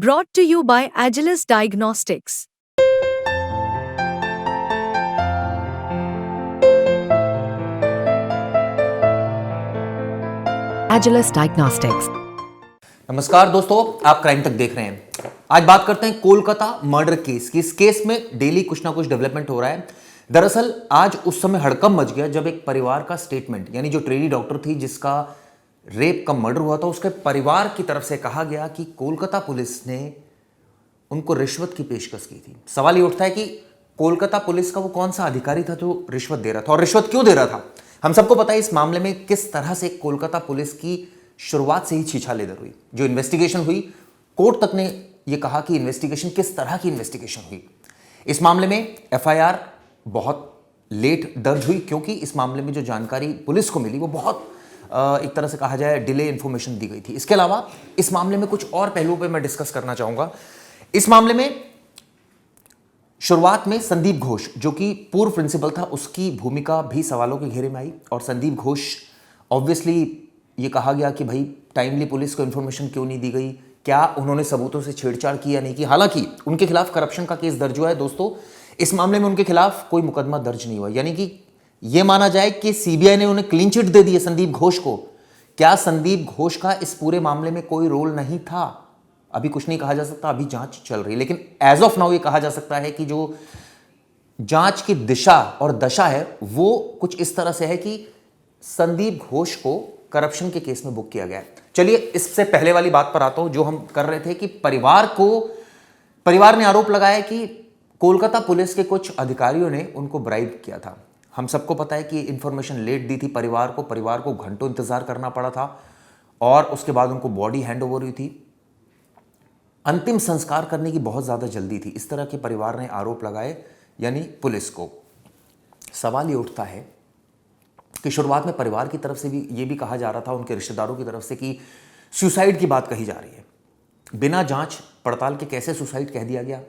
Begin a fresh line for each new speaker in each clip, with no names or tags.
Brought to you by Agilus Diagnostics.
Agilus Diagnostics.
नमस्कार दोस्तों, आप क्राइम तक देख रहे हैं। आज बात करते हैं कोलकाता मर्डर केस की। इस केस में डेली कुछ ना कुछ डेवलपमेंट हो रहा है। दरअसल आज उस समय हड़कंप मच गया जब एक परिवार का स्टेटमेंट, यानी जो ट्रेनी डॉक्टर थी जिसका रेप का मर्डर हुआ था, उसके परिवार की तरफ से कहा गया कि कोलकाता पुलिस ने उनको रिश्वत की पेशकश की थी। सवाल ये उठता है कि कोलकाता पुलिस का वो कौन सा अधिकारी था जो रिश्वत दे रहा था, और रिश्वत क्यों दे रहा था। हम सबको पता है इस मामले में किस तरह से कोलकाता पुलिस की शुरुआत से ही छीछालेदर हुई। जो इन्वेस्टिगेशन हुई, कोर्ट तक ने यह कहा कि इन्वेस्टिगेशन किस तरह की इन्वेस्टिगेशन हुई। इस मामले में एफआईआर बहुत लेट दर्ज हुई, क्योंकि इस मामले में जो जानकारी पुलिस को मिली वो बहुत एक तरह से कहा जाए डिले इंफॉर्मेशन दी गई थी। इसके अलावा इस मामले में कुछ और पहलुओं पे मैं डिस्कस करना चाहूंगा। इस मामले में शुरुआत में संदीप घोष, जो कि पूर्व प्रिंसिपल था, उसकी भूमिका भी सवालों के घेरे में आई। और संदीप घोष ऑब्वियसली ये कहा गया कि भाई टाइमली पुलिस को इंफॉर्मेशन क्यों नहीं दी गई, क्या उन्होंने सबूतों से छेड़छाड़ की या नहीं की। हालांकि उनके खिलाफ करप्शन का केस दर्ज हुआ है दोस्तों। इस मामले में उनके खिलाफ कोई मुकदमा दर्ज नहीं हुआ, यानी कि यह माना जाए कि सीबीआई ने उन्हें क्लीन चिट दे दी है संदीप घोष को। क्या संदीप घोष का इस पूरे मामले में कोई रोल नहीं था? अभी कुछ नहीं कहा जा सकता, अभी जांच चल रही है। लेकिन एज ऑफ नाउ ये कहा जा सकता है कि जो जांच की दिशा और दशा है वो कुछ इस तरह से है कि संदीप घोष को करप्शन के केस में बुक किया गया है। चलिए इससे पहले वाली बात पर आता हूं, जो हम कर रहे थे कि परिवार ने आरोप लगाया कि कोलकाता पुलिस के कुछ अधिकारियों ने उनको ब्राइब किया था। हम सबको पता है कि इंफॉर्मेशन लेट दी थी परिवार को घंटों इंतजार करना पड़ा था, और उसके बाद उनको बॉडी हैंड ओवर हुई थी। अंतिम संस्कार करने की बहुत ज्यादा जल्दी थी, इस तरह के परिवार ने आरोप लगाए, यानी पुलिस को। सवाल ये उठता है कि शुरुआत में परिवार की तरफ से भी ये भी कहा जा रहा था, उनके रिश्तेदारों की तरफ से, कि सुसाइड की बात कही जा रही है। बिना जांच पड़ताल के कैसे सुसाइड कह दिया गया?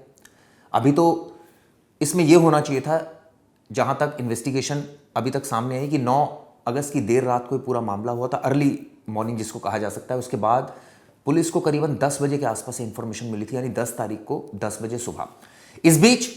अभी तो इसमें यह होना चाहिए था, जहां तक इन्वेस्टिगेशन अभी तक सामने आई, कि 9 अगस्त की देर रात को पूरा मामला हुआ था, अर्ली मॉर्निंग जिसको कहा जा सकता है। उसके बाद पुलिस को करीबन 10 बजे के आसपास इंफॉर्मेशन मिली थी, यानी 10 तारीख को 10 बजे सुबह। इस बीच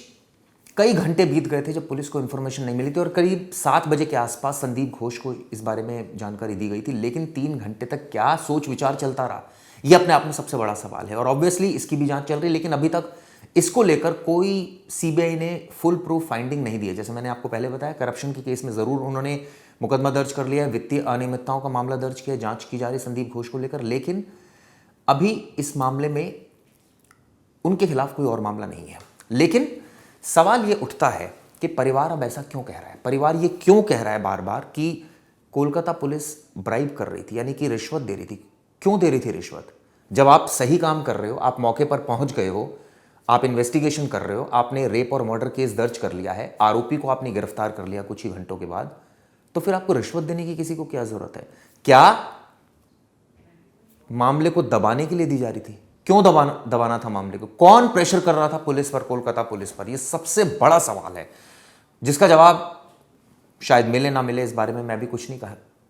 कई घंटे बीत गए थे जब पुलिस को इंफॉर्मेशन नहीं मिली थी, और करीब 7 बजे के आसपास संदीप घोष को इस बारे में जानकारी दी गई थी। लेकिन 3 घंटे तक क्या सोच विचार चलता रहा, यह अपने आप में सबसे बड़ा सवाल है। और ऑब्वियसली इसकी भी जांच चल रही है, लेकिन अभी तक इसको लेकर कोई सीबीआई ने फुल प्रूफ फाइंडिंग नहीं दी है। जैसे मैंने आपको पहले बताया, करप्शन के केस में जरूर उन्होंने मुकदमा दर्ज कर लिया है, वित्तीय अनियमितताओं का मामला दर्ज किया, जांच की जा रही संदीप घोष को लेकर। लेकिन अभी इस मामले में उनके खिलाफ कोई और मामला नहीं है। लेकिन सवाल यह उठता है कि परिवार अब ऐसा क्यों कह रहा है? परिवार ये क्यों कह रहा है बार बार कि कोलकाता पुलिस ब्राइब कर रही थी, यानी कि रिश्वत दे रही थी? क्यों दे रही थी रिश्वत? जब आप सही काम कर रहे हो, आप मौके पर पहुंच गए हो, आप इन्वेस्टिगेशन कर रहे हो, आपने रेप और मर्डर केस दर्ज कर लिया है, आरोपी को आपने गिरफ्तार कर लिया कुछ ही घंटों के बाद, तो फिर आपको रिश्वत देने की किसी को क्या जरूरत है? क्या मामले को दबाने के लिए दी जा रही थी? क्यों दबाना था मामले को? कौन प्रेशर कर रहा था पुलिस पर, कोलकाता पुलिस पर? यह सबसे बड़ा सवाल है, जिसका जवाब शायद मिले ना मिले, इस बारे में मैं भी कुछ नहीं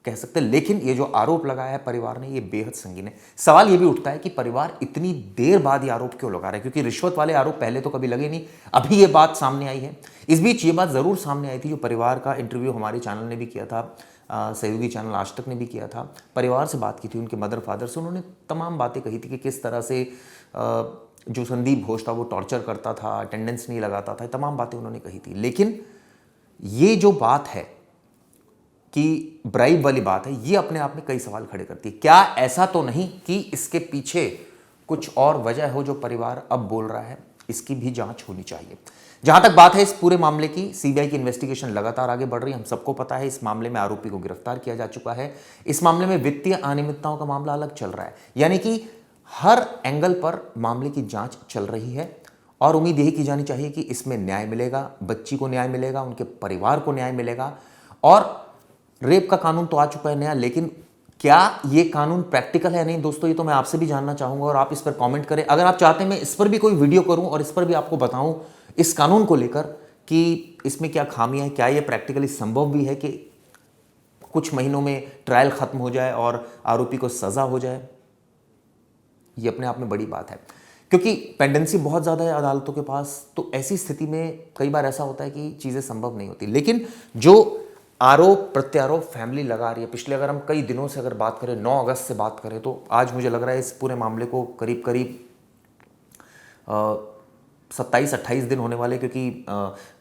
कह सकते। लेकिन ये जो आरोप लगाया है परिवार ने, ये बेहद संगीन है। सवाल ये भी उठता है कि परिवार इतनी देर बाद ये आरोप क्यों लगा रहा है, क्योंकि रिश्वत वाले आरोप पहले तो कभी लगे नहीं, अभी ये बात सामने आई है। इस बीच ये बात जरूर सामने आई थी, जो परिवार का इंटरव्यू हमारे चैनल ने भी किया था, सहयोगी चैनल आज तक ने भी किया था। परिवार से बात की थी, उनके मदर फादर से, उन्होंने तमाम बातें कही थी कि किस तरह से जो संदीप घोष था वो टॉर्चर करता था, अटेंडेंस नहीं लगाता था, तमाम बातें उन्होंने कही थी। लेकिन ये जो बात है कि ब्राइब वाली बात है, ये अपने आप में कई सवाल खड़े करती है। क्या ऐसा तो नहीं कि इसके पीछे कुछ और वजह हो जो परिवार अब बोल रहा है? इसकी भी जांच होनी चाहिए। जहां तक बात है इस पूरे मामले की, सीबीआई की इन्वेस्टिगेशन लगातार आगे बढ़ रही है। हम सबको पता है इस मामले में आरोपी को गिरफ्तार किया जा चुका है। इस मामले में वित्तीय अनियमितताओं का मामला अलग चल रहा है, यानी कि हर एंगल पर मामले की जांच चल रही है। और उम्मीद यही की जानी चाहिए कि इसमें न्याय मिलेगा, बच्ची को न्याय मिलेगा, उनके परिवार को न्याय मिलेगा। और रेप का कानून तो आ चुका है नया, लेकिन क्या ये कानून प्रैक्टिकल है नहीं दोस्तों, ये तो मैं आपसे भी जानना चाहूंगा, और आप इस पर कमेंट करें। अगर आप चाहते हैं मैं इस पर भी कोई वीडियो करूं और इस पर भी आपको बताऊं इस कानून को लेकर कि इसमें क्या खामियां हैं, क्या ये प्रैक्टिकली संभव भी है कि कुछ महीनों में ट्रायल खत्म हो जाए और आरोपी को सजा हो जाए, ये अपने आप में बड़ी बात है। क्योंकि पेंडेंसी बहुत ज़्यादा है अदालतों के पास, तो ऐसी स्थिति में कई बार ऐसा होता है कि चीज़ें संभव नहीं होती। लेकिन जो आरोप प्रत्यारोप फैमिली लगा रही है, पिछले अगर हम कई दिनों से अगर बात करें, 9 अगस्त से बात करें, तो आज मुझे लग रहा है इस पूरे मामले को करीब करीब 27-28 दिन होने वाले, क्योंकि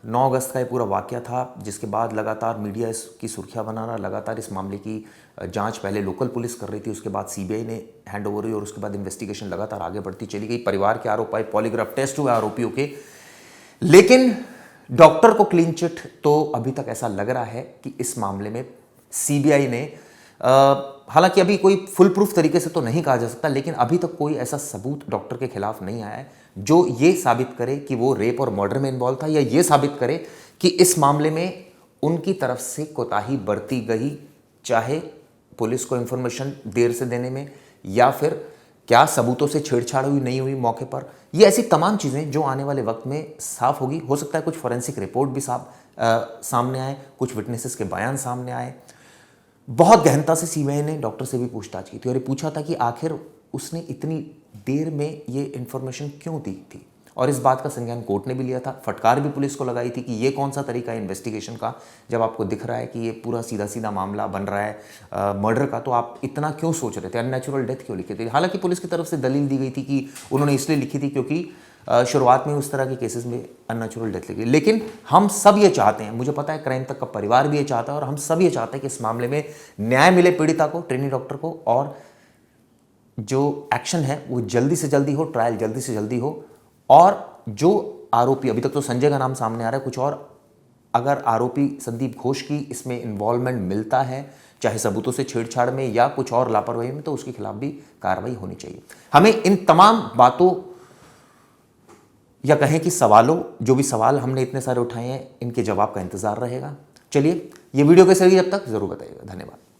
9 अगस्त का ये पूरा वाकया था, जिसके बाद लगातार मीडिया इसकी सुर्खियां बना रहा, लगातार इस मामले की जांच पहले लोकल पुलिस कर रही थी, उसके बाद सीबीआई ने हैंड ओवर हुई और उसके बाद इन्वेस्टिगेशन लगातार आगे बढ़ती चली गई। परिवार के आरोप आए, पॉलीग्राफ टेस्ट हुए आरोपियों के, लेकिन डॉक्टर को क्लीन चिट। तो अभी तक ऐसा लग रहा है कि इस मामले में सीबीआई ने, हालांकि अभी कोई फुल प्रूफ तरीके से तो नहीं कहा जा सकता, लेकिन अभी तक कोई ऐसा सबूत डॉक्टर के खिलाफ नहीं आया है जो ये साबित करे कि वो रेप और मर्डर में इन्वॉल्व था, या ये साबित करे कि इस मामले में उनकी तरफ से कोताही बरती गई, चाहे पुलिस को इंफॉर्मेशन देर से देने में, या फिर क्या सबूतों से छेड़छाड़ हुई नहीं हुई मौके पर। ये ऐसी तमाम चीज़ें जो आने वाले वक्त में साफ होगी। हो सकता है कुछ फॉरेंसिक रिपोर्ट भी सामने आए, कुछ विटनेसेस के बयान सामने आए। बहुत गहनता से सीबीआई ने डॉक्टर से भी पूछताछ की थी और ये पूछा था कि आखिर उसने इतनी देर में ये इन्फॉर्मेशन क्यों दी थी, और इस बात का संज्ञान कोर्ट ने भी लिया था। फटकार भी पुलिस को लगाई थी कि ये कौन सा तरीका है इन्वेस्टिगेशन का, जब आपको दिख रहा है कि ये पूरा सीधा सीधा मामला बन रहा है मर्डर का, तो आप इतना क्यों सोच रहे थे, अननेचुरल डेथ क्यों लिखी थी। हालांकि पुलिस की तरफ से दलील दी गई थी कि उन्होंने इसलिए लिखी थी क्योंकि शुरुआत में उस तरह के केसेस में अननेचुरल डेथ लिखी। लेकिन हम सब ये चाहते हैं, मुझे पता है क्राइम तक का परिवार भी ये चाहता है, और हम सब ये चाहते हैं कि इस मामले में न्याय मिले पीड़िता को, ट्रेनी डॉक्टर को, और जो एक्शन है वो जल्दी से जल्दी हो, ट्रायल जल्दी से जल्दी हो। और जो आरोपी, अभी तक तो संजय का नाम सामने आ रहा है, कुछ और अगर आरोपी संदीप घोष की इसमें इन्वॉल्वमेंट मिलता है, चाहे सबूतों से छेड़छाड़ में या कुछ और लापरवाही में, तो उसके खिलाफ भी कार्रवाई होनी चाहिए। हमें इन तमाम बातों, या कहें कि सवालों, जो भी सवाल हमने इतने सारे उठाए हैं, इनके जवाब का इंतजार रहेगा। चलिए, ये वीडियो कैसे लगी, जब तक जरूर बताइएगा। धन्यवाद।